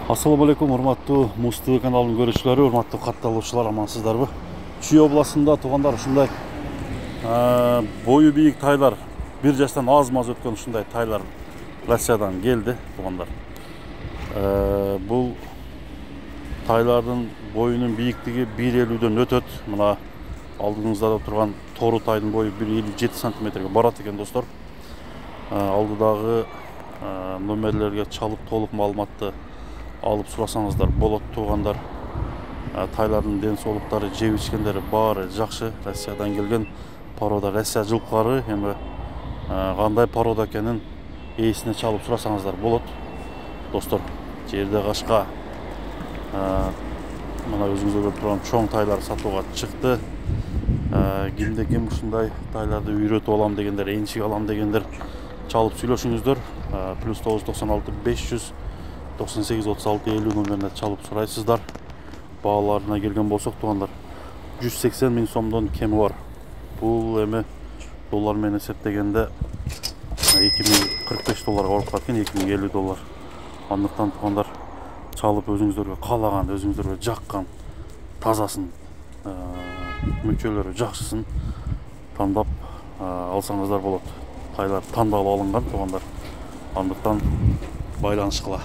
Assalamu alaikum, урматтуу Муз ТВ каналынын көрүүчүлөрү, урматтуу катталуучулар, амансыздарбы? Чүй областында туугандар ушундай бою бийик тайлар, 1 жаштан аз-маз өткөн ушундай тайлар Россиядан келди, туугандар. Бул тайлардын боюнун бийиктиги 1,50дөн өтөт. Мына алдыңызда турган тору тайдын бою 1,57 сантиметрге барат экен, достор. Алдыдагы номерлерге чалып толук маалыматты алып сурасаңыздар болот, туугандар. Тайлардын ден соолуктары, жеп ичкендери баары жакшы. Россиядан келген порода Россия жылкылары, эми кандай порода экенин ээсине чалып сурасаңыздар болот, достор. Жерде кашка мына өзүңүздөр көрүп турган чоң тайлар сатууга чыкты. Кимде-ким ушундай тайларды үйрөтүп алам дегендер, энчик алам дегендер чалып сүйлөшүңүздөр. +9 96 500 98 36 50 номерине чалып сурайсыздар. Бааларына келген болсок, туугандар, 180 000 сомдон кеми бар. Бул эми доллар менен эсептегенде 2045 долларга барып калат экен, 2050 доллар. Андыктан туугандар, чалып өзүңүздөргө каалаган, өзүңүздөргө жаккан, тазасын, мүчөлөрү жакшысын тандап алсаңыздар болот. Тайлар тандалып алынган, туугандар. Андыктан байланышкыла.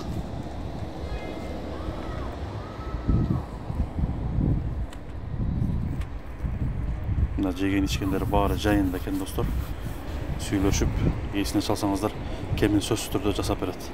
Жеген ичкендери баары жайында экен, достор. Сүйлөшүп, ээсине чалсаңыздар, кемин сөзсүз түрдө жасап берет.